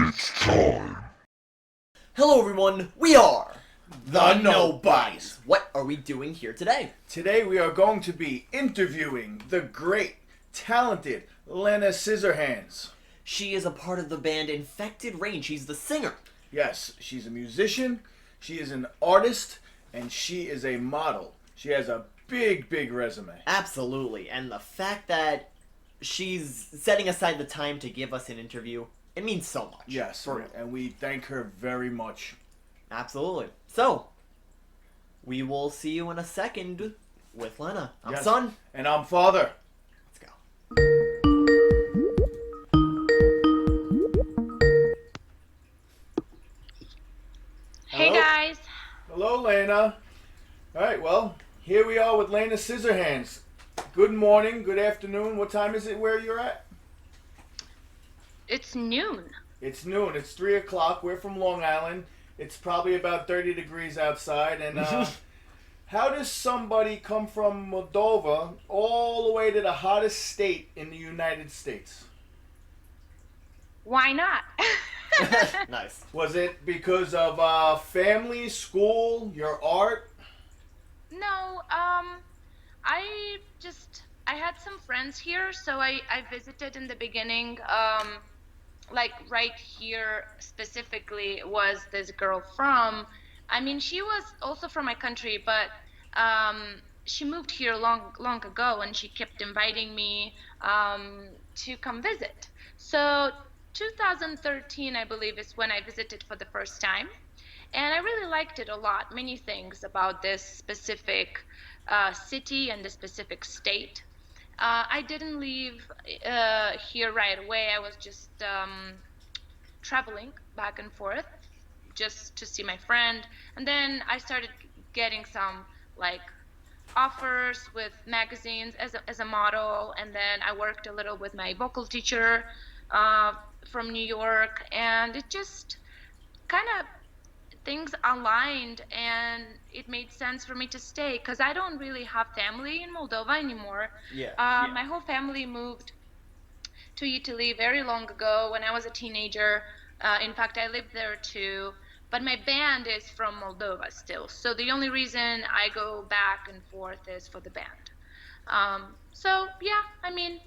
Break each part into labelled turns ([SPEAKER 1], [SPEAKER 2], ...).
[SPEAKER 1] It's time.
[SPEAKER 2] Hello everyone, we are
[SPEAKER 3] The Nobodies.
[SPEAKER 2] What are we doing here today?
[SPEAKER 3] Today we are going to be interviewing the great, talented Lena Scissorhands.
[SPEAKER 2] She is a part of the band Infected Rain. She's the singer.
[SPEAKER 3] Yes, she's a musician, she is an artist, and she is a model. She has a big resume.
[SPEAKER 2] Absolutely, and the fact that she's setting aside the time to give us an interview, it means so much.
[SPEAKER 3] Yes, and we thank her very much.
[SPEAKER 2] Absolutely. So, we will see you in a second with Lena. I'm
[SPEAKER 3] Yes.
[SPEAKER 2] Son.
[SPEAKER 3] And I'm Father.
[SPEAKER 2] Let's go.
[SPEAKER 4] Hey
[SPEAKER 2] Hello?
[SPEAKER 4] guys.
[SPEAKER 3] Hello, Lena. Alright, well, here we are with Lena Scissorhands. Good morning, good afternoon. What time is it where you're at?
[SPEAKER 4] It's noon.
[SPEAKER 3] It's noon. It's 3 o'clock. We're from Long Island. It's probably about 30 degrees outside. And how does somebody come from Moldova all the way to the hottest state in the United States?
[SPEAKER 4] Why not?
[SPEAKER 2] Nice.
[SPEAKER 3] Was it because of family, school, your art?
[SPEAKER 4] No, I had some friends here, so I visited in the beginning. Like right here specifically was this girl from, I mean, she was also from my country, but she moved here long ago, and she kept inviting me to come visit. So 2013, I believe, is when I visited for the first time, and I really liked it a lot. Many things about this specific city and the specific state. I didn't leave here right away. I was just traveling back and forth just to see my friend. And then I started getting some like offers with magazines as a model. And then I worked a little with my vocal teacher from New York. And it just kind of things aligned, and it made sense for me to stay because I don't really have family in Moldova anymore.
[SPEAKER 2] Yeah.
[SPEAKER 4] My whole family moved to Italy very long ago when I was a teenager. In fact, I lived there too. But my band is from Moldova still, so the only reason I go back and forth is for the band. So yeah, I mean,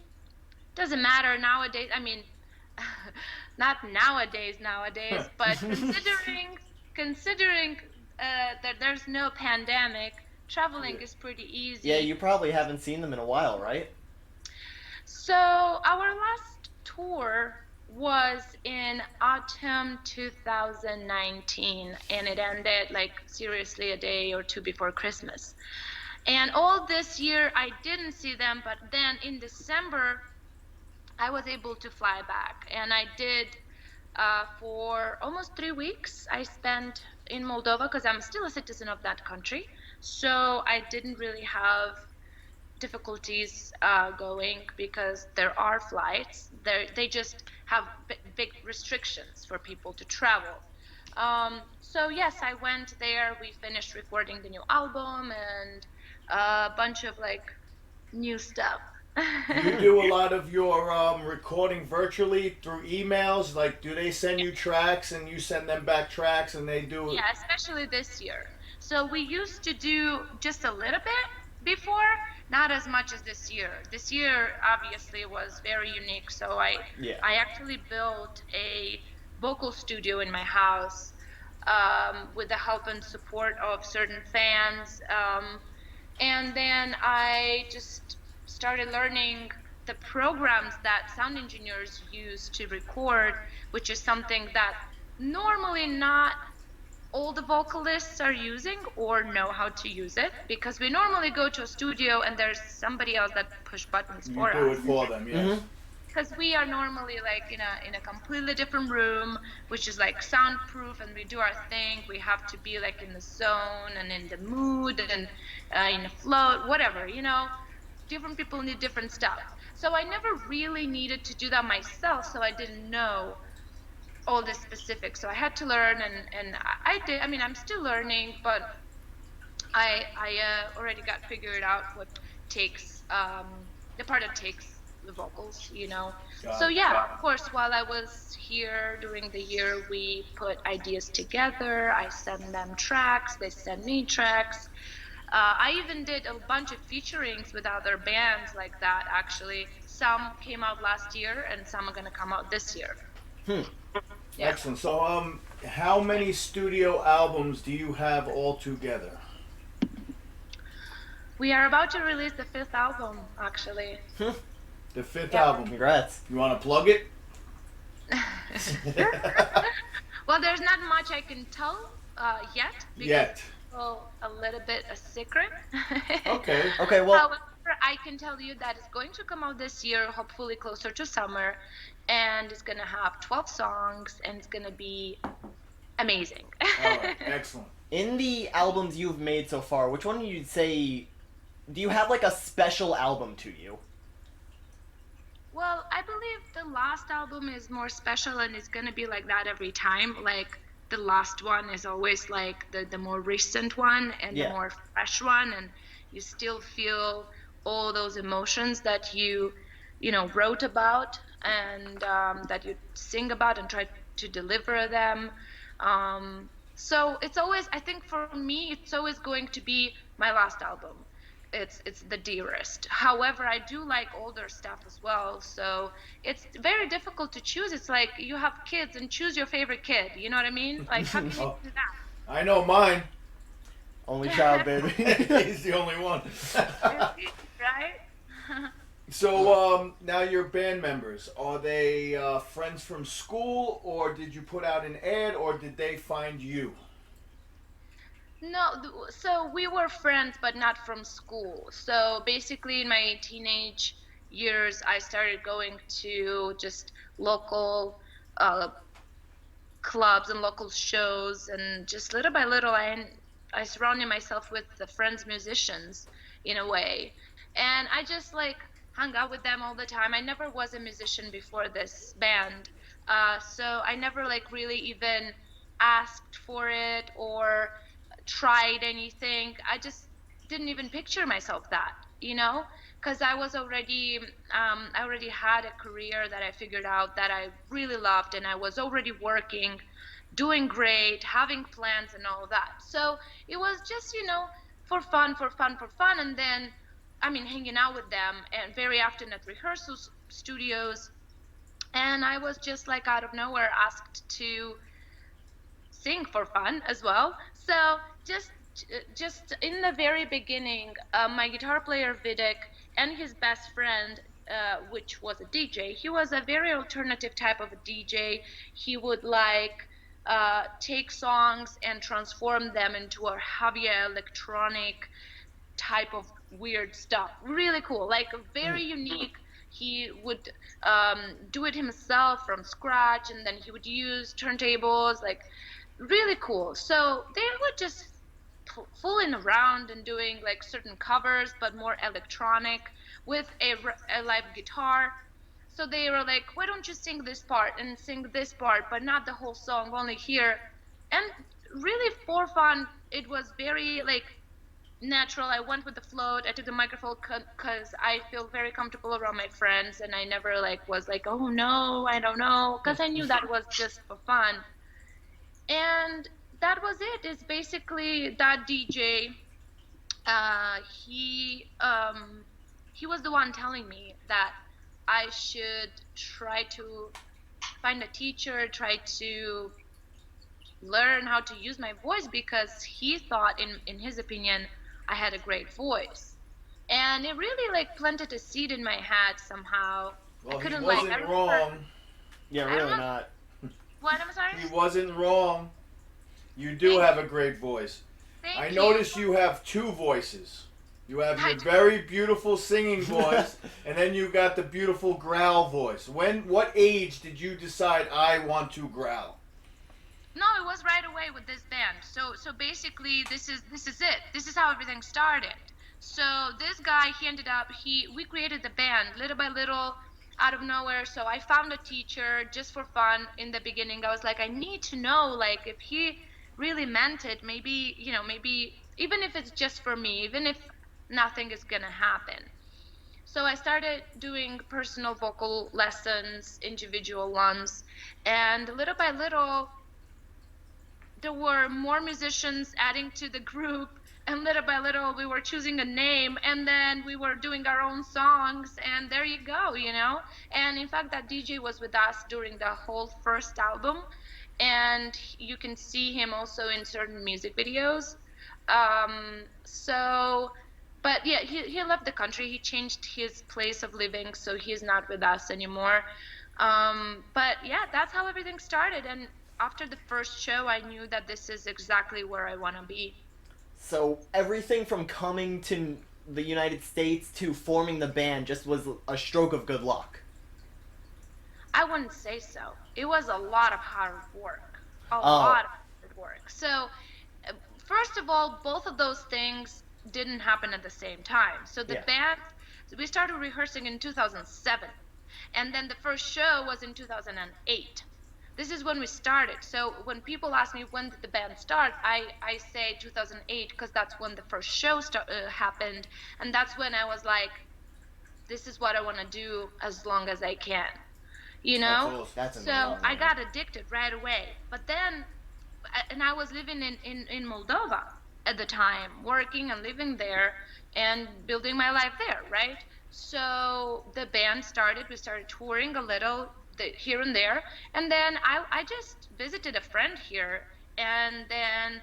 [SPEAKER 4] doesn't matter nowadays. I mean, not nowadays, but considering that there's no pandemic, traveling is pretty easy.
[SPEAKER 2] Yeah, you probably haven't seen them in a while, right?
[SPEAKER 4] So our last tour was in autumn 2019, and it ended like seriously a day or two before Christmas. And all this year I didn't see them, but then in December I was able to fly back, and I did for almost 3 weeks. I spent in Moldova because I'm still a citizen of that country, so I didn't really have difficulties going because there are flights. They just have big restrictions for people to travel. So yes, I went there. We finished recording the new album and a bunch of like new stuff.
[SPEAKER 3] You do a lot of your recording virtually through emails. Like, do they send you tracks and you send them back tracks and they do it?
[SPEAKER 4] Yeah, especially this year. So we used to do just a little bit before, not as much as this year. This year obviously was very unique. So I actually built a vocal studio in my house with the help and support of certain fans. And then I just started learning the programs that sound engineers use to record, which is something that normally not all the vocalists are using or know how to use it, because we normally go to a studio and there's somebody else that push buttons
[SPEAKER 3] You
[SPEAKER 4] for
[SPEAKER 3] do
[SPEAKER 4] us.
[SPEAKER 3] it for them, yes.
[SPEAKER 4] Because we are normally like in a completely different room, which is like soundproof, and we do our thing. We have to be like in the zone and in the mood and in the flow, whatever, you know. Different people need different stuff. So I never really needed to do that myself, so I didn't know all the specifics. So I had to learn, and I did. I mean, I'm still learning, but I already got figured out what takes, the part that takes the vocals, you know. So
[SPEAKER 3] Got it.
[SPEAKER 4] yeah, of course, while I was here during the year, we put ideas together. I send them tracks, they send me tracks. I even did a bunch of featurings with other bands like that, actually. Some came out last year and some are going to come out this year.
[SPEAKER 2] Hmm.
[SPEAKER 4] Yeah.
[SPEAKER 3] Excellent. So, how many studio albums do you have all together?
[SPEAKER 4] We are about to release the fifth album, actually.
[SPEAKER 2] Hmm.
[SPEAKER 3] The fifth
[SPEAKER 4] Yeah.
[SPEAKER 3] album.
[SPEAKER 2] Congrats.
[SPEAKER 3] You want to plug it?
[SPEAKER 4] Well, there's not much I can tell yet because
[SPEAKER 3] Yet.
[SPEAKER 4] it's still a little bit a secret.
[SPEAKER 3] Okay.
[SPEAKER 2] Okay, well,
[SPEAKER 4] However, I can tell you that it's going to come out this year, hopefully closer to summer, and it's going to have 12 songs and it's going to be amazing.
[SPEAKER 3] All right. Excellent.
[SPEAKER 2] in the albums you've made so far, which one you'd say, do you have like a special album to you?
[SPEAKER 4] Well, I believe the last album is more special and it's gonna be like that every time. Like the last one is always like the more recent one and the
[SPEAKER 2] Yeah.
[SPEAKER 4] more fresh one, and you still feel all those emotions that you know, wrote about and that you sing about and try to deliver them. So it's always, I think for me, it's always going to be my last album. It's the dearest. However, I do like older stuff as well, so it's very difficult to choose. It's like you have kids and choose your favorite kid. You know what I mean? Like how can you
[SPEAKER 3] Oh,
[SPEAKER 4] do
[SPEAKER 3] I know mine.
[SPEAKER 2] Only child, baby.
[SPEAKER 3] He's the only one.
[SPEAKER 4] that? Right?
[SPEAKER 3] So, now your band members, are they friends from school, or did you put out an ad, or did they find you?
[SPEAKER 4] No, so we were friends, but not from school. So basically, in my teenage years, I started going to just local uh, clubs and local shows, and just little by little I surrounded myself with the friends musicians in a way, and I just like hung out with them all the time. I never was a musician before this band, so I never like really even asked for it or tried anything. I just didn't even picture myself that, you know, because I already had a career that I figured out that I really loved, and I was already working, doing great, having plans and all of that. So it was just, you know, for fun, for fun, for fun. And then, I mean, hanging out with them and very often at rehearsal studios. And I was just like out of nowhere asked to sing for fun as well. So just in the very beginning, my guitar player Vidic and his best friend, which was a DJ, he was a very alternative type of a DJ. He would like take songs and transform them into a heavier electronic type of weird stuff. Really cool, like very unique. He would do it himself from scratch, and then he would use turntables, like really cool. So they were just fooling around and doing like certain covers, but more electronic with a live guitar. So they were like, why don't you sing this part and sing this part, but not the whole song, only here. And really for fun, it was very like natural. I went with the float. I took the microphone because I feel very comfortable around my friends, and I never like was like, oh no, I don't know, because I knew that was just for fun. And that was it. It's basically that DJ. Uh, he um, he was the one telling me that I should try to find a teacher, try to learn how to use my voice because he thought, in his opinion, I had a great voice. And it really like planted a seed in my head somehow. I
[SPEAKER 3] Well, he
[SPEAKER 4] couldn't like. I
[SPEAKER 3] wasn't
[SPEAKER 4] remember.
[SPEAKER 3] wrong.
[SPEAKER 2] Yeah,
[SPEAKER 4] I
[SPEAKER 2] really
[SPEAKER 4] remember.
[SPEAKER 2] not.
[SPEAKER 4] What? I'm sorry.
[SPEAKER 3] He wasn't wrong. You do
[SPEAKER 4] Thank
[SPEAKER 3] have a great voice.
[SPEAKER 4] Thank
[SPEAKER 3] I
[SPEAKER 4] you.
[SPEAKER 3] notice you have two voices. You have
[SPEAKER 4] I
[SPEAKER 3] your
[SPEAKER 4] do.
[SPEAKER 3] very beautiful singing voice, and then you got the beautiful growl voice. What age did you decide I want to growl?
[SPEAKER 4] No, it was right away with this band. So basically, this is it. This is how everything started. So this guy, he ended up we created the band little by little out of nowhere. So I found a teacher just for fun in the beginning. I was like, I need to know like if he really meant it. Maybe, maybe even if it's just for me, even if nothing is gonna happen. So I started doing personal vocal lessons, individual ones, and little by little, there were more musicians adding to the group, and little by little we were choosing a name, and then we were doing our own songs, and there you go, you know. And in fact, that DJ was with us during the whole first album, and you can see him also in certain music videos. So but yeah, he left the country. He changed his place of living, so he's not with us anymore. But yeah, that's how everything started. And after the first show, I knew that this is exactly where I want to be.
[SPEAKER 2] So everything from coming to the United States to forming the band just was a stroke of good luck.
[SPEAKER 4] I wouldn't say so. It was a lot of hard work. A
[SPEAKER 2] Oh,
[SPEAKER 4] lot of hard work. So, first of all, both of those things didn't happen at the same time. So the
[SPEAKER 2] yeah.
[SPEAKER 4] band, we started rehearsing in 2007, and then the first show was in 2008. This is when we started. So when people ask me when did the band start, I say 2008 because that's when the first show happened, and that's when I was like, this is what I want to do as long as I can, you
[SPEAKER 3] That's
[SPEAKER 4] know.
[SPEAKER 3] awesome.
[SPEAKER 2] That's
[SPEAKER 4] So
[SPEAKER 2] amazing.
[SPEAKER 4] I got addicted right away. But then, and I was living in Moldova at the time, working and living there and building my life there, right? So the band started, we started touring a little here and there, and then I just visited a friend here, and then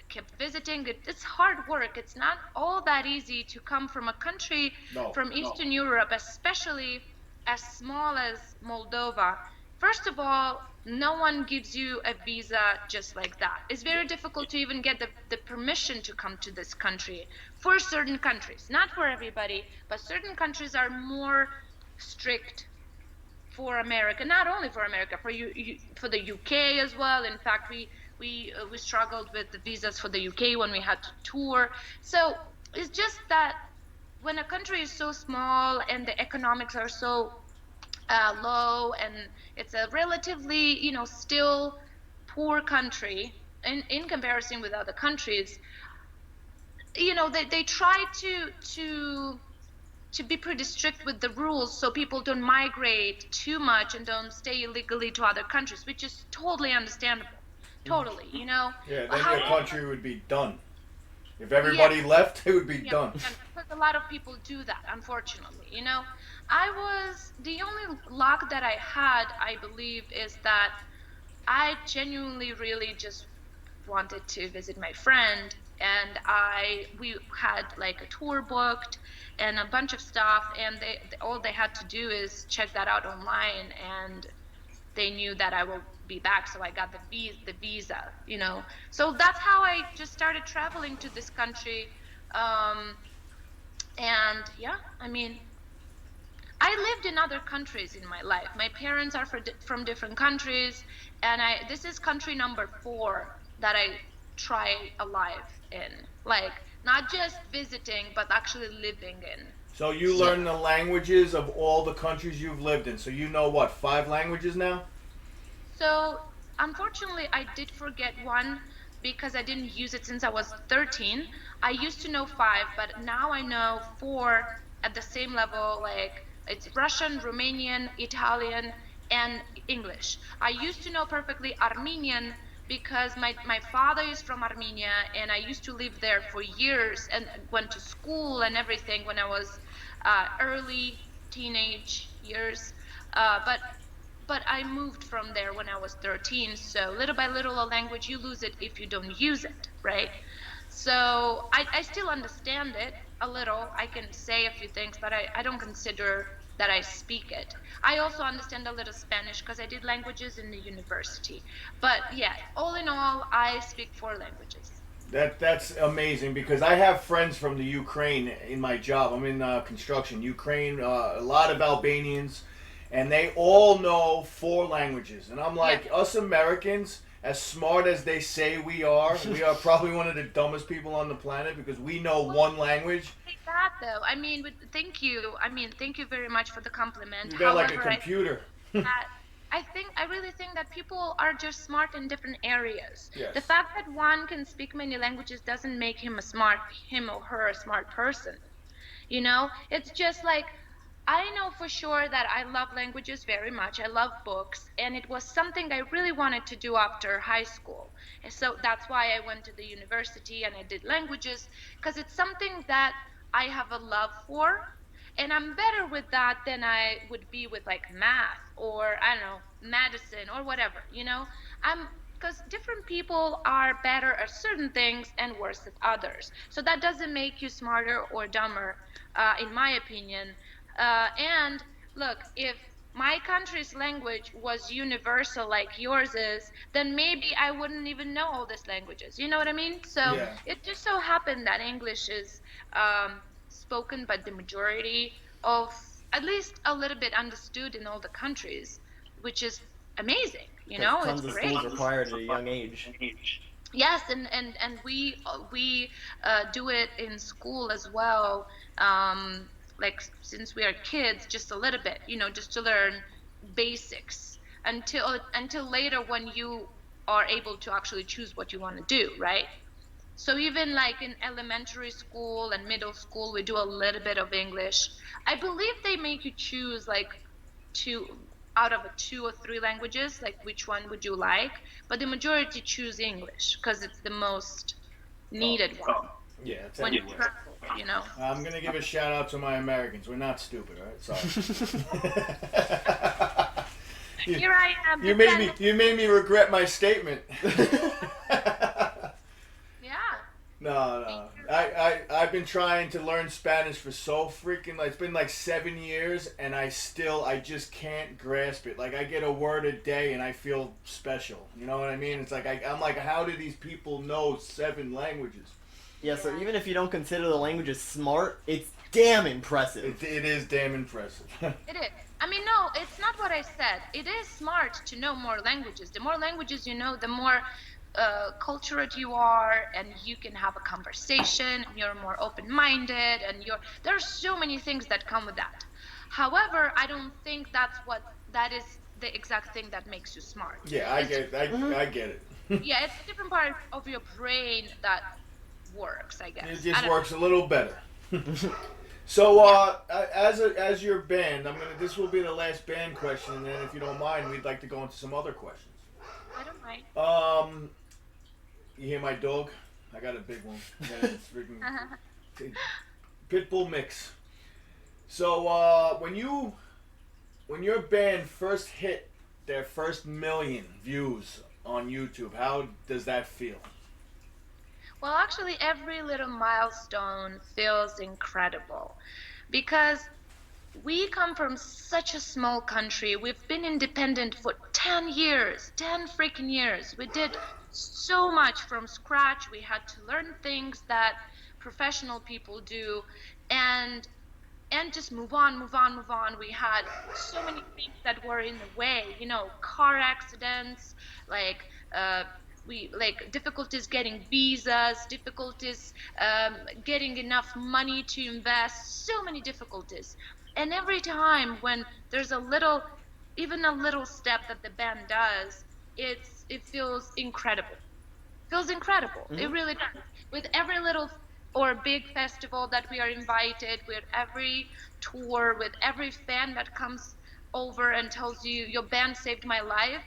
[SPEAKER 4] kept visiting. It's hard work. It's not all that easy to come from a country
[SPEAKER 3] No,
[SPEAKER 4] from Eastern Europe, especially as small as Moldova. First of all, no one gives you a visa just like that. It's very difficult to even get the permission to come to this country for certain countries. Not for everybody, but certain countries are more strict for America, not only for America, for for the UK as well. In fact, we struggled with the visas for the UK when we had to tour. So it's just that when a country is so small and the economics are so low, and it's a relatively, still poor country in comparison with other countries, they try to be pretty strict with the rules so people don't migrate too much and don't stay illegally to other countries, which is totally understandable. Totally,
[SPEAKER 3] yeah, then your
[SPEAKER 4] However,
[SPEAKER 3] country would be done. If
[SPEAKER 4] yeah,
[SPEAKER 3] everybody left, it would be
[SPEAKER 4] yeah,
[SPEAKER 3] done.
[SPEAKER 4] and because a lot of people do that, unfortunately. I was the only luck that I had, I believe, is that I genuinely really just wanted to visit my friend, and we had like a tour booked and a bunch of stuff, and all they had to do is check that out online, and they knew that I will be back, so I got the visa. So that's how I just started traveling to this country. um and yeah, I mean, I lived in other countries in my life. My parents are from different countries, and this is country number 4 that I try alive in. Like, not just visiting, but actually living in.
[SPEAKER 3] So you
[SPEAKER 2] Yeah.
[SPEAKER 3] learn the languages of all the countries you've lived in. So you know what, 5 languages now?
[SPEAKER 4] So, unfortunately, I did forget one because I didn't use it since I was 13. I used to know 5, but now I know 4 at the same level. Like, it's Russian, Romanian, Italian, and English. I used to know perfectly Armenian because my father is from Armenia, and I used to live there for years and went to school and everything when I was early teenage years. But I moved from there when I was 13. So little by little, a language, you lose it if you don't use it, right? So I still understand it a little. I can say a few things, but I don't consider that I speak it. I also understand a little Spanish because I did languages in the university. But yeah, all in all, I speak 4 languages.
[SPEAKER 3] That's amazing because I have friends from the Ukraine in my job. I'm in construction. Ukraine, a lot of Albanians, and they all know 4 languages. And I'm
[SPEAKER 4] Yeah.
[SPEAKER 3] like, us Americans, as smart as they say we are probably one of the dumbest people on the planet because we know
[SPEAKER 4] Well,
[SPEAKER 3] one language.
[SPEAKER 4] say that though. I mean, thank you. I mean, thank you very much for the compliment.
[SPEAKER 3] You got like a
[SPEAKER 4] However, I
[SPEAKER 3] computer.
[SPEAKER 4] that I really think that people are just smart in different areas. The
[SPEAKER 3] Yes.
[SPEAKER 4] fact that one can speak many languages doesn't make him or her a smart person. It's just like, I know for sure that I love languages very much. I love books, and it was something I really wanted to do after high school. And so that's why I went to the university and I did languages, because it's something that I have a love for, and I'm better with that than I would be with like math or I don't know, medicine or whatever, you know? I'm because different people are better at certain things and worse at others. So that doesn't make you smarter or dumber, in my opinion. And look, if my country's language was universal like yours is, then maybe I wouldn't even know all these languages. You know what I mean? So
[SPEAKER 3] Yeah.
[SPEAKER 4] it just so happened that English is spoken by the majority of, at least a little bit understood in all the countries, which is amazing. You
[SPEAKER 2] Because
[SPEAKER 4] know, it's
[SPEAKER 2] tons of
[SPEAKER 4] great.
[SPEAKER 2] schools require it at a young age.
[SPEAKER 4] Yes, and we do it in school as well. Like since we are kids, just a little bit, you know, just to learn basics until later when you are able to actually choose what you want to do, right? So even like in elementary school and middle school, we do a little bit of English. I believe they make you choose like two out of a two or three languages, like which one would you like? But the majority choose English because it's the most
[SPEAKER 3] Oh,
[SPEAKER 4] needed one
[SPEAKER 3] yeah, it's
[SPEAKER 4] when you
[SPEAKER 3] everywhere.
[SPEAKER 4] travel, you know.
[SPEAKER 3] I'm gonna give a shout out to my Americans. We're not stupid, all right? Sorry. you,
[SPEAKER 4] Here I am.
[SPEAKER 3] you made me regret my statement.
[SPEAKER 4] Yeah.
[SPEAKER 3] No. I've been trying to learn Spanish for so freaking like it's been like 7 years and I just can't grasp it. Like I get a word a day and I feel special. You know what I mean? It's like I'm like, how do these people know 7 languages?
[SPEAKER 2] Yeah, so even if you don't consider the languages smart, it's damn impressive.
[SPEAKER 3] It is damn impressive.
[SPEAKER 4] It is. I mean, no, it's not what I said. It is smart to know more languages. The more languages you know, the more cultured you are, and you can have a conversation. And you're more open-minded, and there are so many things that come with that. However, I don't think that is the exact thing that makes you smart.
[SPEAKER 3] Yeah, I get it.
[SPEAKER 4] Yeah, it's a different part of your brain that works, I guess.
[SPEAKER 3] It
[SPEAKER 4] I
[SPEAKER 3] just
[SPEAKER 4] don't
[SPEAKER 3] works a little better. So, as your band, this will be the last band question, and then if you don't mind, we'd like to go into some other questions.
[SPEAKER 4] I don't mind.
[SPEAKER 3] You hear my dog? I got a big one. It's freaking Pitbull mix. So, when your band first hit their first million views on YouTube, how does that feel?
[SPEAKER 4] Well, actually, every little milestone feels incredible because we come from such a small country. We've been independent for 10 years, 10 freaking years. We did so much from scratch. We had to learn things that professional people do, and just move on, move on, move on. We had so many things that were in the way, you know, car accidents, like we like difficulties getting visas, difficulties getting enough money to invest, so many difficulties. And every time when there's even a little step that the band does, it feels incredible. Feels incredible. It really does. With every little or big festival that we are invited, with every tour, with every fan that comes over and tells you your band saved my life.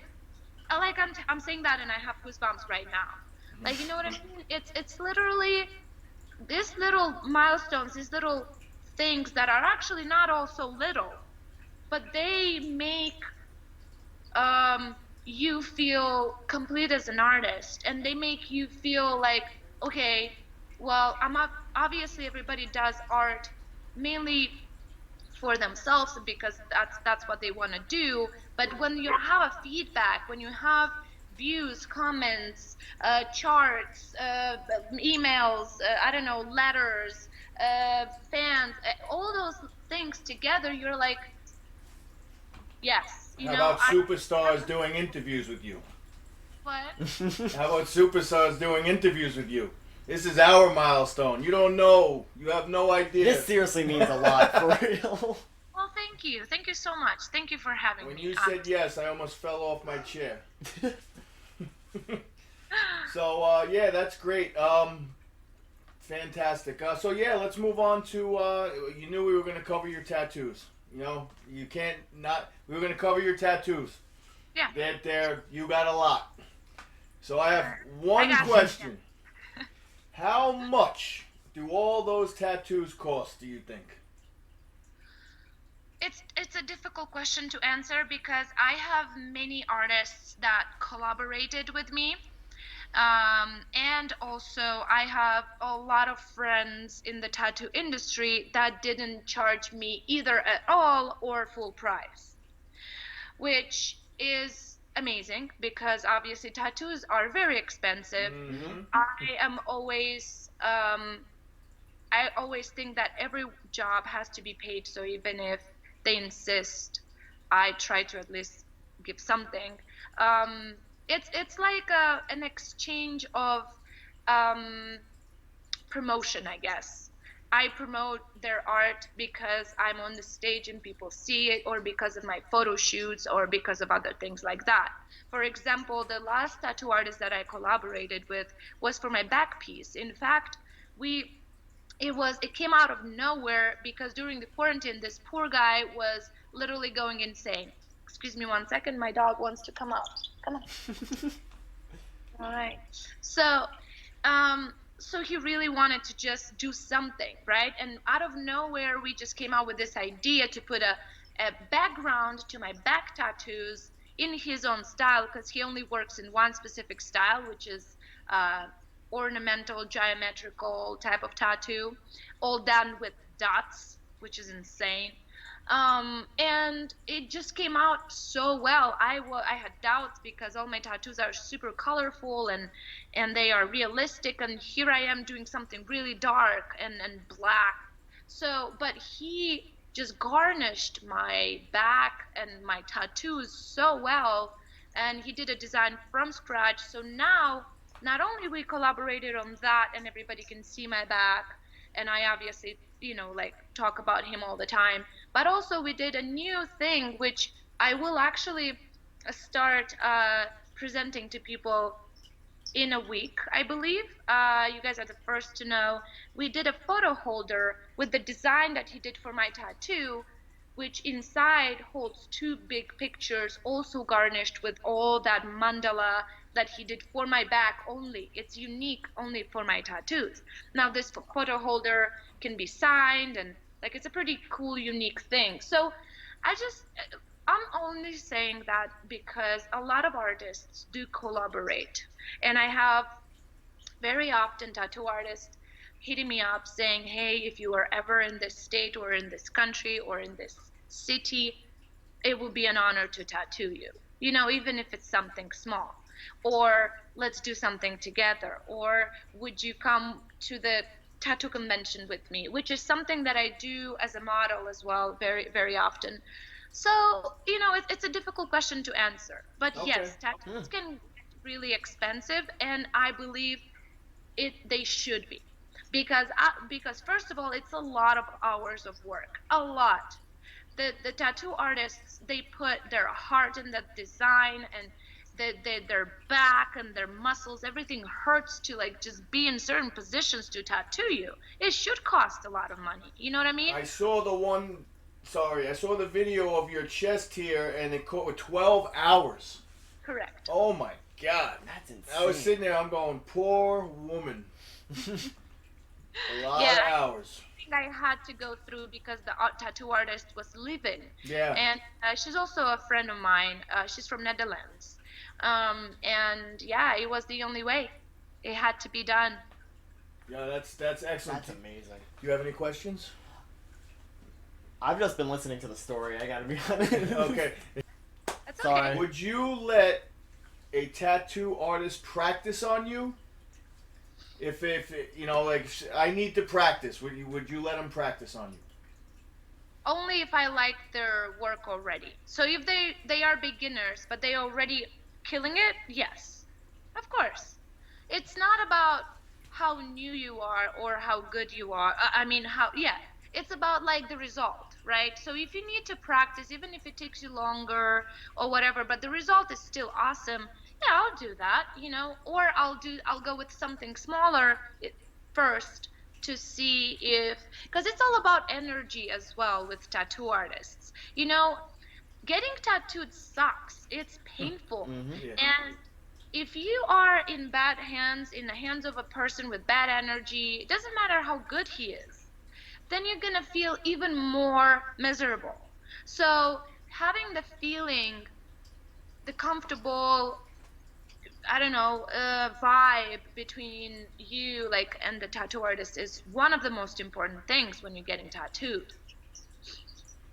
[SPEAKER 4] I'm saying that and I have goosebumps right now. Like, you know what I mean? It's literally these little milestones, these little things that are actually not all so little, but they make you feel complete as an artist, and they make you feel like, okay, well, obviously everybody does art mainly for themselves because that's what they want to do. But when you have a feedback, when you have views, comments, charts, emails, I don't know, letters, fans, all those things together, you're like, yes, you
[SPEAKER 3] How
[SPEAKER 4] know.
[SPEAKER 3] about superstars doing interviews with you?
[SPEAKER 4] What?
[SPEAKER 3] How about superstars doing interviews with you? This is our milestone. You don't know. You have no idea.
[SPEAKER 2] This seriously means a lot, for real.
[SPEAKER 4] Well, thank you. Thank you so much. Thank you for having
[SPEAKER 3] When
[SPEAKER 4] me.
[SPEAKER 3] you said yes, I almost fell off my chair. So, yeah, that's great. Fantastic. So, yeah, let's move on to, you knew we were going to cover your tattoos. You know, you can't not. We're gonna cover your tattoos.
[SPEAKER 4] Yeah.
[SPEAKER 3] There, you got a lot. So I have
[SPEAKER 4] I
[SPEAKER 3] one
[SPEAKER 4] got you.
[SPEAKER 3] question. How much do all those tattoos cost, do you think?
[SPEAKER 4] It's a difficult question to answer because I have many artists that collaborated with me. And also, I have a lot of friends in the tattoo industry that didn't charge me either at all or full price, which is amazing because obviously tattoos are very expensive.
[SPEAKER 3] Mm-hmm.
[SPEAKER 4] I am always I always think that every job has to be paid. So even if they insist, I try to at least give something. Um, it's like an exchange of um, promotion, I guess. I promote their art because I'm on the stage and people see it, or because of my photo shoots, or because of other things like that. For example, the last tattoo artist that I collaborated with was for my back piece. In fact, we it came out of nowhere because during the quarantine this poor guy was literally going insane. Excuse me 1 second, my dog wants to come out. Come on. All right. So, um, so he really wanted to just do something, right? And out of nowhere, we just came out with this idea to put a background to my back tattoos in his own style because he only works in one specific style, which is uh, ornamental, geometrical type of tattoo, all done with dots, which is insane. And it just came out so well. I had doubts because all my tattoos are super colorful and they are realistic, and here I am doing something really dark and black. So, but he just garnished my back and my tattoos so well, and he did a design from scratch. So now, not only we collaborated on that, and everybody can see my back, and I obviously, like talk about him all the time, but also we did a new thing, which I will actually start presenting to people in a week, I believe. You guys are the first to know. We did a photo holder with the design that he did for my tattoo, which inside holds two big pictures, also garnished with all that mandala that he did for my back only. It's unique only for my tattoos. Now, this photo holder can be signed, and like it's a pretty cool, unique thing. So I just I'm only saying that because a lot of artists do collaborate. And I have very often tattoo artists hitting me up saying, hey, if you are ever in this state or in this country or in this city, it will be an honor to tattoo you. Even if it's something small. Or let's do something together. Or would you come to the tattoo convention with me, which is something that I do as a model as well, very, very often. So, it's a difficult question to answer. But
[SPEAKER 3] Okay.
[SPEAKER 4] yes, tattoos can get really expensive, and I believe they should be. Because first of all, it's a lot of hours of work. A lot. The tattoo artists, they put their heart in the design, and their back and their muscles, everything hurts to like just be in certain positions to tattoo you. It should cost a lot of money. You know what I mean?
[SPEAKER 3] I saw the one. Sorry, I saw the video of your chest here, and it caught 12 hours.
[SPEAKER 4] Correct.
[SPEAKER 3] Oh my god.
[SPEAKER 2] That's
[SPEAKER 3] I was
[SPEAKER 2] insane.
[SPEAKER 3] sitting there, I'm going, poor woman. A lot
[SPEAKER 4] Yeah,
[SPEAKER 3] of hours.
[SPEAKER 4] think I had to go through because the tattoo artist was living,
[SPEAKER 3] Yeah.
[SPEAKER 4] and she's also a friend of mine. She's from Netherlands, and yeah, it was the only way. It had to be done.
[SPEAKER 3] Yeah, that's excellent.
[SPEAKER 2] That's amazing.
[SPEAKER 3] Do you have any questions?
[SPEAKER 2] I've just been listening to the story. I gotta be honest.
[SPEAKER 3] Okay.
[SPEAKER 4] That's
[SPEAKER 2] Sorry.
[SPEAKER 4] okay.
[SPEAKER 3] Would you let a tattoo artist practice on you? If like I need to practice, would you let them practice on you?
[SPEAKER 4] Only if I like their work already. So if they are beginners but they already killing it, yes, of course. It's not about how new you are or how good you are. I mean, how, yeah, it's about like the result, right? So if you need to practice, even if it takes you longer or whatever, but the result is still awesome, yeah, I'll do that, or I'll go with something smaller first, to see if, because it's all about energy as well with tattoo artists. You know, getting tattooed sucks. It's painful.
[SPEAKER 2] Mm-hmm.
[SPEAKER 3] Yeah.
[SPEAKER 4] And if you are in bad hands, in the hands of a person with bad energy, it doesn't matter how good he is, then you're gonna feel even more miserable. So having the feeling, the comfortable, I don't know, vibe between you like and the tattoo artist is one of the most important things when you're getting tattooed.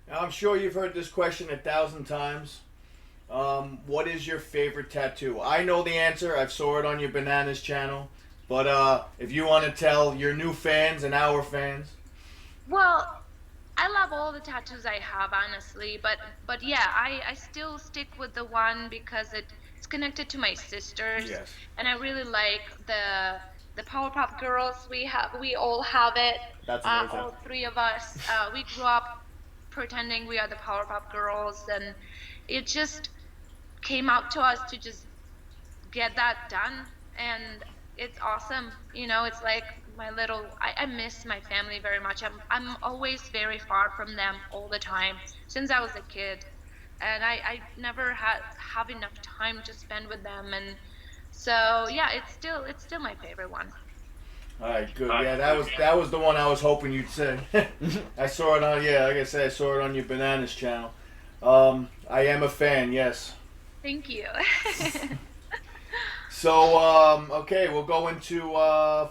[SPEAKER 3] Now, I'm sure you've heard this question 1,000 times. What is your favorite tattoo? I know the answer. I've saw it on your Bananas channel. But if you want to tell your new fans and our fans.
[SPEAKER 4] Well, I love all the tattoos I have, honestly, but yeah, I still stick with the one because it's connected to my sisters,
[SPEAKER 3] Yes.
[SPEAKER 4] and I really like the Powerpuff Girls. We all have it.
[SPEAKER 2] That's amazing.
[SPEAKER 4] All three of us. We grew up pretending we are the Powerpuff Girls, and it just came out to us to just get that done, and it's awesome. You know, it's like my little, I miss my family very much. I'm always very far from them all the time since I was a kid, and I never have enough time to spend with them. And so yeah, it's still my favorite one.
[SPEAKER 3] All right, good. Yeah, that was the one I was hoping you'd say. I saw it on, yeah, like I said, I saw it on your Bananas channel. I am a fan, yes.
[SPEAKER 4] Thank you.
[SPEAKER 3] So, okay, we'll go into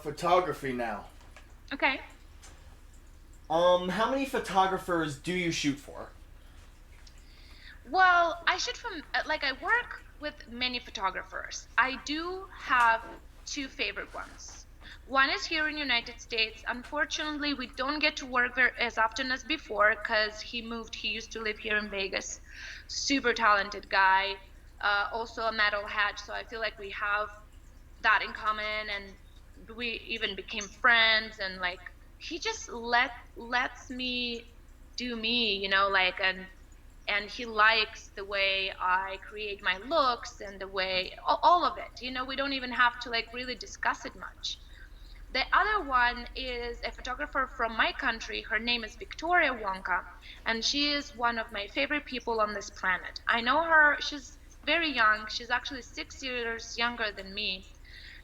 [SPEAKER 3] photography now.
[SPEAKER 4] Okay.
[SPEAKER 2] How many photographers do you shoot for?
[SPEAKER 4] Well, I should from like I work with many photographers. I do have two favorite ones. One is here in United States. Unfortunately, we don't get to work as often as before because he moved. He used to live here in Vegas. Super talented guy. Also a metalhead, so I feel like we have that in common, and we even became friends. And like he just lets me do me, like, and he likes the way I create my looks and the way all of it. We don't even have to like really discuss it much. The other one is a photographer from my country. Her name is Victoria Wonka, and she is one of my favorite people on this planet. I know her, she's very young. She's actually 6 years younger than me.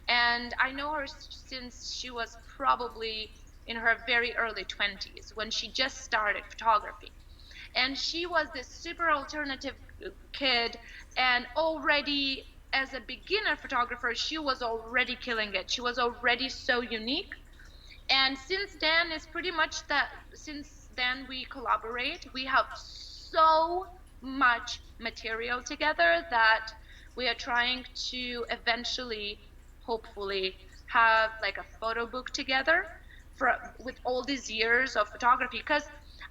[SPEAKER 4] And I know her since she was probably in her very early 20s when she just started photography. And she was this super alternative kid, and already as a beginner photographer she was already killing it. She was already so unique, and since then we collaborate. We have so much material together that we are trying to eventually, hopefully, have like a photo book together for with all these years of photography. Because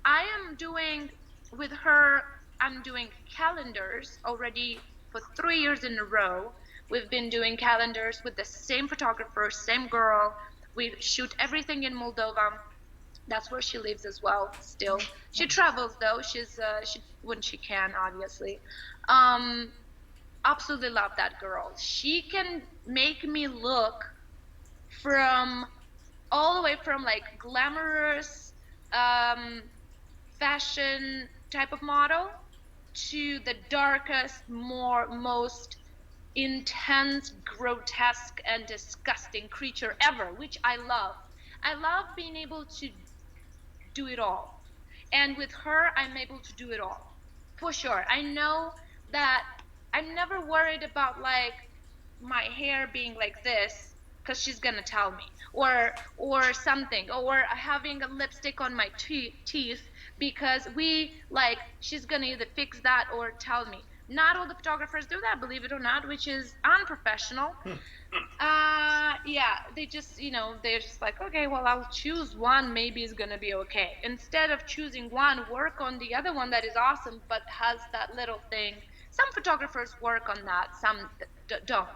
[SPEAKER 4] I am doing with her, I'm doing calendars already for 3 years in a row. We've been doing calendars with the same photographer, same girl. We shoot everything in Moldova. That's where she lives as well. Still, she travels though. She when she can, obviously. Um, Absolutely love that girl. She can make me look from all the way from like glamorous um, fashion type of model to the darkest, most intense, grotesque, and disgusting creature ever, which I love. I love being able to do it all. And with her, I'm able to do it all. For sure. I know that I'm never worried about like my hair being like this because she's gonna tell me, or something, or having a lipstick on my teeth because she's gonna either fix that or tell me. Not all the photographers do that, believe it or not, which is unprofessional. Yeah, they're just like, okay, well, I'll choose one, maybe it's gonna be okay. Instead of choosing one, work on the other one that is awesome but has that little thing. Some photographers work on that, some don't.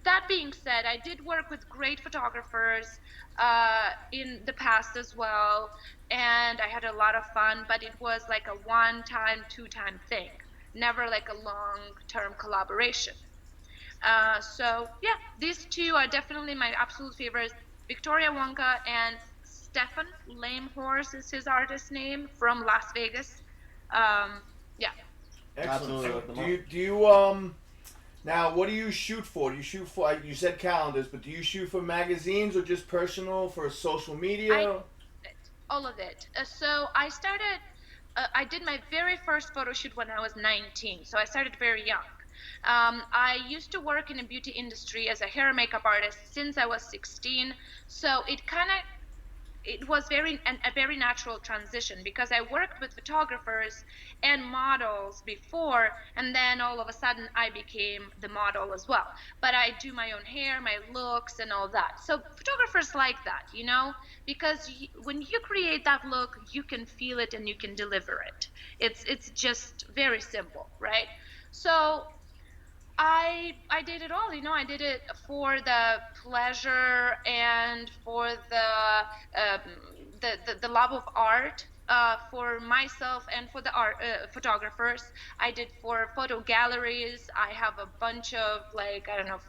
[SPEAKER 4] That being said, I did work with great photographers in the past as well, and I had a lot of fun, but it was like a one time, two-time thing, never like a long-term collaboration. So yeah, these two are definitely my absolute favorites, Victoria Wonka and Stefan Lame Horse is his artist name from Las Vegas. Um, yeah.
[SPEAKER 3] Excellent.
[SPEAKER 2] Absolutely
[SPEAKER 3] So
[SPEAKER 2] look them
[SPEAKER 3] do
[SPEAKER 2] up.
[SPEAKER 3] you now what do you shoot for? Do you shoot for you said calendars, but do you shoot for magazines or just personal for social
[SPEAKER 4] I
[SPEAKER 3] media?
[SPEAKER 4] it, all of it. So I started. I did my very first photo shoot when I was 19. So I started very young. I used to work in the beauty industry as a hair and makeup artist since I was 16. So it was a very natural transition because I worked with photographers and models before, and then all of a sudden I became the model as well. But I do my own hair, my looks, and all that. So photographers like that, because when you create that look, you can feel it and you can deliver it. It's just very simple, right? So I did it all, I did it for the pleasure and for the love of art, for myself and for the art photographers. I did for photo galleries. I have a bunch of, like, I don't know,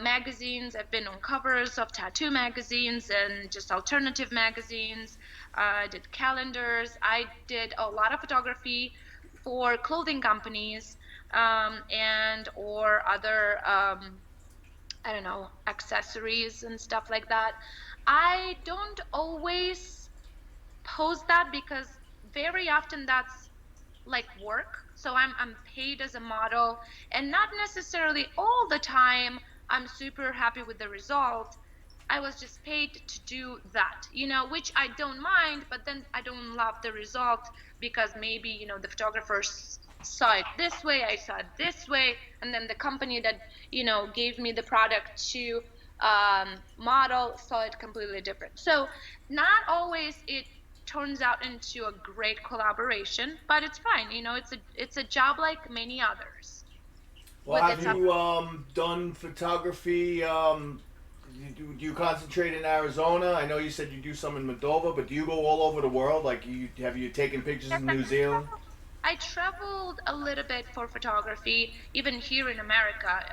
[SPEAKER 4] magazines. I've been on covers of tattoo magazines and just alternative magazines. I did calendars. I did a lot of photography for clothing companies, and or other, I don't know, accessories and stuff like that. I don't always post that because very often that's like work. So I'm paid as a model, and not necessarily all the time I'm super happy with the result. I was just paid to do that, which I don't mind, but then I don't love the result because maybe, the photographers saw it this way, I saw it this way, and then the company that, gave me the product to model saw it completely different. So not always it turns out into a great collaboration, but it's fine. It's a job like many others
[SPEAKER 3] Well,
[SPEAKER 4] with
[SPEAKER 3] have
[SPEAKER 4] its up.
[SPEAKER 3] you done photography? Do you concentrate in Arizona? I know you said you do some in Moldova, but do you go all over the world? Like, you taken pictures
[SPEAKER 4] Yes,
[SPEAKER 3] in New Zealand?
[SPEAKER 4] I traveled a little bit for photography, even here in America.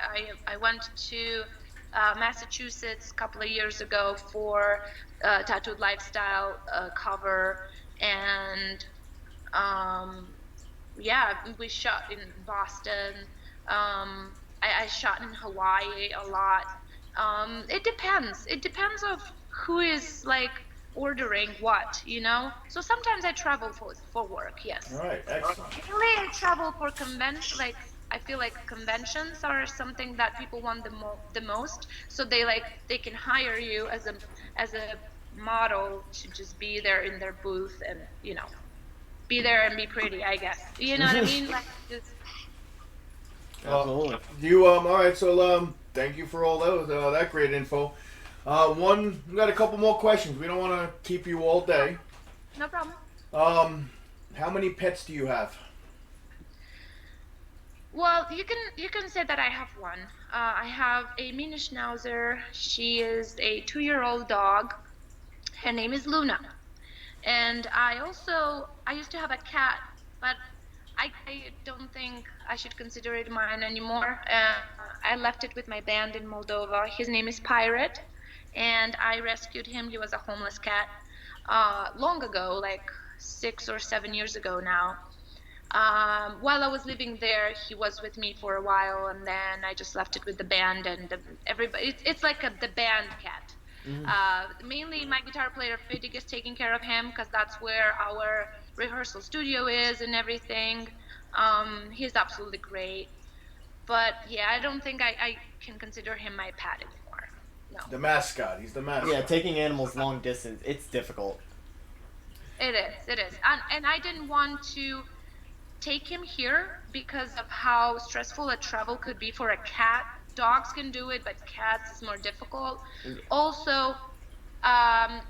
[SPEAKER 4] I went to Massachusetts a couple of years ago for tattooed lifestyle cover, and um, yeah, we shot in Boston. I shot in Hawaii a lot. It depends. It depends of who is like ordering what, So sometimes I travel for work,
[SPEAKER 3] All
[SPEAKER 4] yes.
[SPEAKER 3] right, excellent.
[SPEAKER 4] Mainly I travel for convention. Like, I feel like conventions are something that people want the most. So they can hire you as a model to just be there in their booth and be there and be pretty, I guess. You know what I mean? Like, just
[SPEAKER 3] Well,
[SPEAKER 2] Absolutely.
[SPEAKER 3] you all right? So thank you for all that great info. We got a couple more questions. We don't want to keep you all day.
[SPEAKER 4] no problem.
[SPEAKER 3] Um, how many pets do you have?
[SPEAKER 4] Well, you can say that I have one. I have a mini schnauzer. She is a 2-year-old dog. Her name is Luna. And I used to have a cat, but I don't think I should consider it mine anymore. I left it with my band in Moldova. His name is Pirate, and I rescued him. He was a homeless cat long ago, like 6 or 7 years ago now. While I was living there, he was with me for a while, and then I just left it with the band and everybody. It's like the band cat.
[SPEAKER 2] Hmm.
[SPEAKER 4] Mainly, my guitar player Fiddig is taking care of him because that's where our rehearsal studio is and everything. He's absolutely great, but yeah, I don't think I can consider him my pet anymore. No,
[SPEAKER 3] The mascot. He's the
[SPEAKER 2] Yeah,
[SPEAKER 3] mascot.
[SPEAKER 2] taking animals long distance, it's difficult.
[SPEAKER 4] it is, and I didn't want to take him here because of how stressful a travel could be for a cat. Dogs can do it, but cats is more difficult. Also,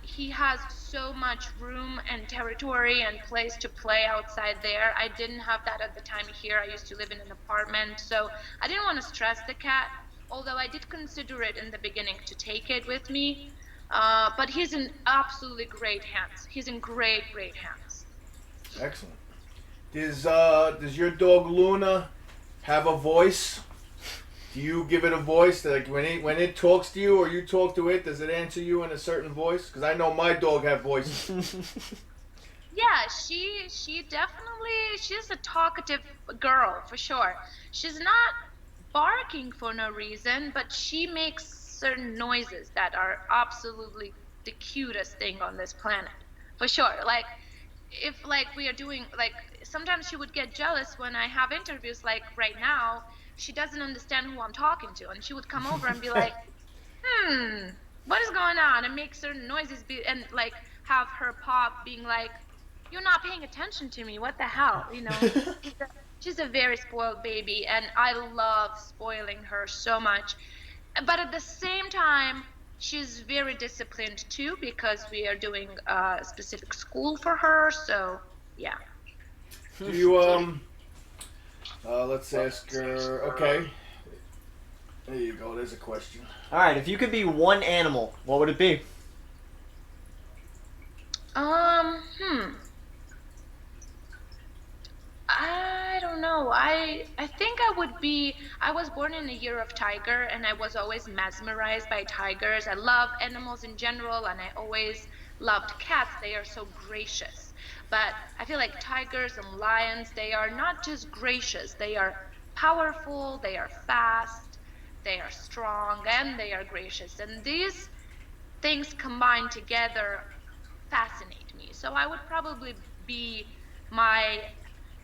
[SPEAKER 4] he has so much room and territory and place to play outside there. I didn't have that at the time here. I used to live in an apartment, so I didn't want to stress the cat. Although I did consider it in the beginning to take it with me, but he's in absolutely great hands. He's in great, great hands.
[SPEAKER 3] Excellent. Does your dog Luna have a voice? Do you give it a voice? Like when it talks to you or you talk to it, does it answer you in a certain voice? Because I know my dog have voices.
[SPEAKER 4] Yeah, she definitely she's a talkative girl for sure. She's not barking for no reason, but she makes certain noises that are absolutely the cutest thing on this planet. For sure. Like if like we are doing like sometimes she would get jealous when I have interviews like right now, she doesn't understand who I'm talking to and she would come over and be like, hmm, what is going on? And make certain noises and like have her pop being like, you're not paying attention to me. What the hell? She's a very spoiled baby, and I love spoiling her so much. But at the same time, she's very disciplined too because we are doing a specific school for her. So yeah.
[SPEAKER 3] Do you let's ask her. Okay, there you go. There's a question.
[SPEAKER 2] All right, if you could be one animal, what would it be?
[SPEAKER 4] Hmm. I don't know. I think I would be. I was born in a year of tiger, and I was always mesmerized by tigers. I love animals in general, and I always loved cats. They are so gracious. But I feel like tigers and lions, they are not just gracious. They are powerful. They are fast. They are strong, and they are gracious. And these things combined together fascinate me. So I would probably be my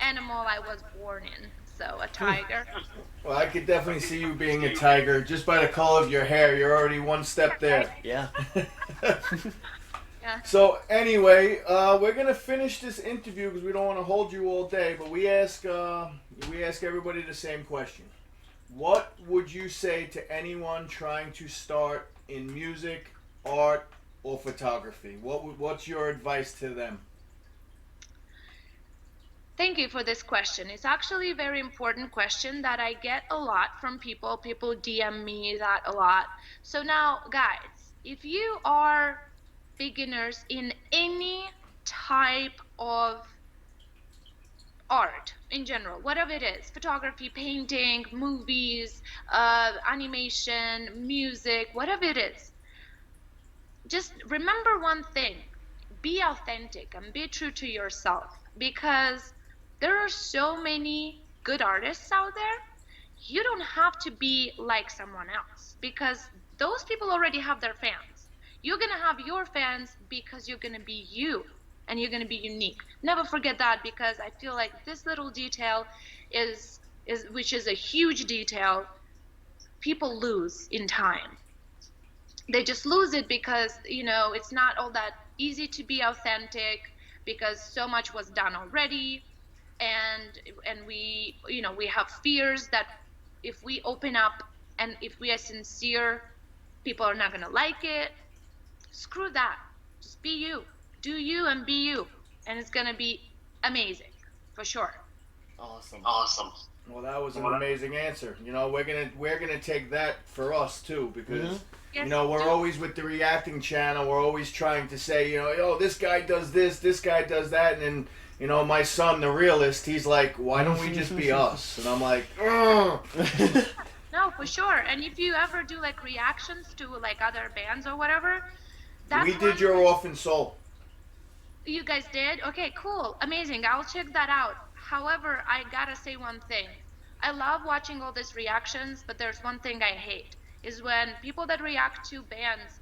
[SPEAKER 4] animal I was born in. So a tiger.
[SPEAKER 3] Well, I could definitely see you being a tiger just by the color of your hair. You're already one step
[SPEAKER 4] Right?
[SPEAKER 3] there.
[SPEAKER 2] Yeah.
[SPEAKER 4] Yeah.
[SPEAKER 3] So anyway, we're gonna finish this interview because we don't want to hold you all day. But we ask everybody the same question. What would you say to anyone trying to start in music, art, or photography? What's your advice to them?
[SPEAKER 4] Thank you for this question. It's actually a very important question that I get a lot from people. People DM me that a lot. So now, guys, if you are beginners in any type of art in general, whatever it is, photography, painting, movies, animation, music, whatever it is, just remember one thing: be authentic and be true to yourself, because there are so many good artists out there. You don't have to be like someone else because those people already have their fans. You're going to have your fans because you're going to be you and you're going to be unique. Never forget that, because I feel like this little detail is which is a huge detail, people lose in time. They just lose it because it's not all that easy to be authentic, because so much was done already. And we have fears that if we open up and if we are sincere, people are not going to like it. Screw that. Just be you. Do you and be you, and it's going to be amazing for sure.
[SPEAKER 2] Awesome.
[SPEAKER 3] Well, that was an amazing answer. We're gonna take that for us too, because
[SPEAKER 4] Yes,
[SPEAKER 3] we're
[SPEAKER 4] do.
[SPEAKER 3] always with the reacting channel. We're always trying to say, oh, this guy does this guy does that, and then my son, the realist, he's like, why don't we just be us? And I'm like, ugh.
[SPEAKER 4] No, for sure. And if you ever do like reactions to like other bands or whatever, that's
[SPEAKER 3] We did
[SPEAKER 4] one.
[SPEAKER 3] your Orphan Soul.
[SPEAKER 4] You guys did? Okay, cool. Amazing. I'll check that out. However, I gotta say one thing. I love watching all these reactions, but there's one thing I hate is when people that react to bands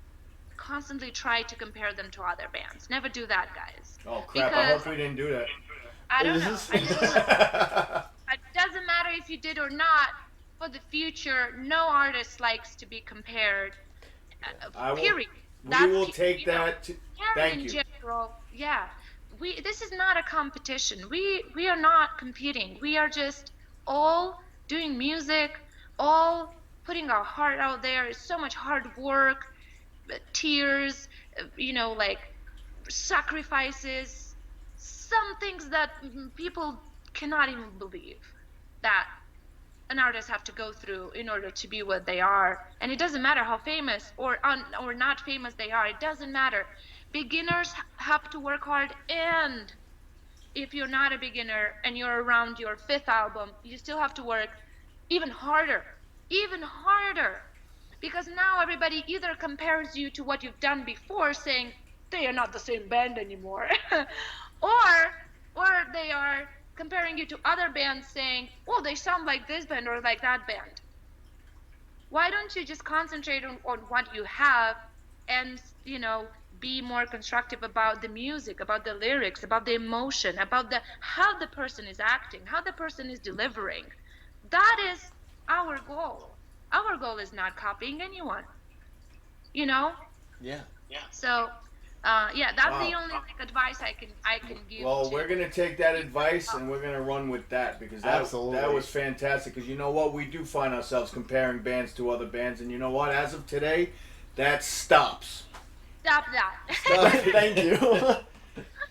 [SPEAKER 4] constantly try to compare them to other bands. Never do that, guys.
[SPEAKER 3] Oh crap! I
[SPEAKER 4] Because
[SPEAKER 3] hope we didn't do that.
[SPEAKER 4] I don't know. I just feel like it doesn't matter if you did or not. For the future, no artist likes to be compared.
[SPEAKER 3] I will.
[SPEAKER 4] Period.
[SPEAKER 3] We
[SPEAKER 4] That's
[SPEAKER 3] will take that.
[SPEAKER 4] caring
[SPEAKER 3] Thank
[SPEAKER 4] in
[SPEAKER 3] you.
[SPEAKER 4] general. Yeah, this is not a competition. We are not competing. We are just all doing music, all putting our heart out there. It's so much hard work, tears, like sacrifices, some things that people cannot even believe that an artist have to go through in order to be what they are. And it doesn't matter how famous or not famous they are. It doesn't matter. Beginners have to work hard, and if you're not a beginner and you're around your fifth album, you still have to work even harder. even harder. Because now everybody either compares you to what you've done before, saying they are not the same band anymore, or they are comparing you to other bands saying, oh, they sound like this band or like that band. Why don't you just concentrate on what you have and, be more constructive about the music, about the lyrics, about the emotion, about the how the person is acting, how the person is delivering. That is our goal. Our goal is not copying anyone, you know?
[SPEAKER 2] Yeah.
[SPEAKER 4] So, yeah, that's the
[SPEAKER 3] Wow.
[SPEAKER 4] only advice I can give
[SPEAKER 3] Well,
[SPEAKER 4] to.
[SPEAKER 3] we're gonna take that advice and we're gonna run with that because that
[SPEAKER 2] Absolutely.
[SPEAKER 3] was fantastic. Because you know what, we do find ourselves comparing bands to other bands, and you know what? As of today, that stops.
[SPEAKER 4] Stop that.
[SPEAKER 3] Stop.
[SPEAKER 2] Thank you.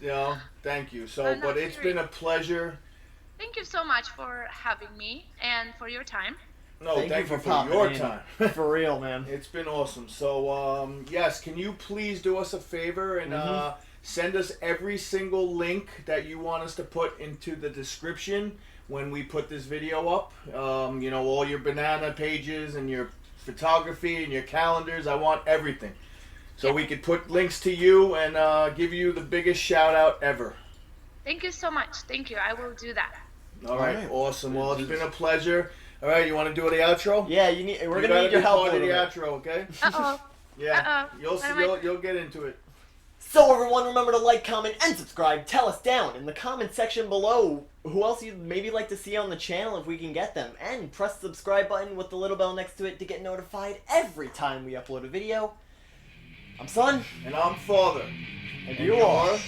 [SPEAKER 3] You know, thank you. So,
[SPEAKER 4] Oh, no,
[SPEAKER 3] but it's been a pleasure.
[SPEAKER 4] Thank you so much for having me and for your time.
[SPEAKER 3] No,
[SPEAKER 2] Thank you
[SPEAKER 3] thank
[SPEAKER 2] for
[SPEAKER 3] you for
[SPEAKER 2] popping
[SPEAKER 3] your
[SPEAKER 2] in.
[SPEAKER 3] time.
[SPEAKER 2] For real, man.
[SPEAKER 3] It's been awesome. So, yes, can you please do us a favor and send us every single link that you want us to put into the description when we put this video up? All your banana pages and your photography and your calendars. I want everything. So we could put links to you and give you the biggest shout out ever.
[SPEAKER 4] Thank you so much. Thank you. I will do that.
[SPEAKER 3] All right,
[SPEAKER 2] right.
[SPEAKER 3] awesome. Well, it's been a pleasure. All right, you want to do the outro?
[SPEAKER 2] Yeah, we're
[SPEAKER 3] You
[SPEAKER 2] gonna
[SPEAKER 3] gotta
[SPEAKER 2] need your
[SPEAKER 3] be
[SPEAKER 2] help.
[SPEAKER 3] part
[SPEAKER 2] a
[SPEAKER 3] of the
[SPEAKER 2] little bit.
[SPEAKER 3] outro, okay?
[SPEAKER 4] Uh-oh.
[SPEAKER 3] Yeah,
[SPEAKER 4] Uh-oh.
[SPEAKER 3] you'll
[SPEAKER 4] What
[SPEAKER 3] see.
[SPEAKER 4] am I-
[SPEAKER 3] You'll get into it.
[SPEAKER 2] So everyone, remember to like, comment, and subscribe. Tell us down in the comment section below who else you'd maybe like to see on the channel if we can get them. And press the subscribe button with the little bell next to it to get notified every time we upload a video. I'm Son.
[SPEAKER 3] And I'm Father.
[SPEAKER 2] And you are.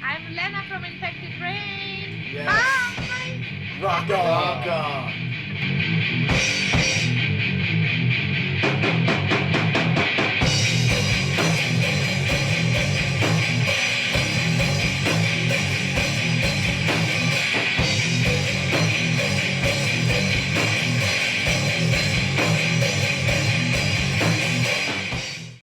[SPEAKER 4] I'm Lena from Infected Rain.
[SPEAKER 3] Yes.
[SPEAKER 4] Bye.
[SPEAKER 2] Rock on.
[SPEAKER 3] Rock on.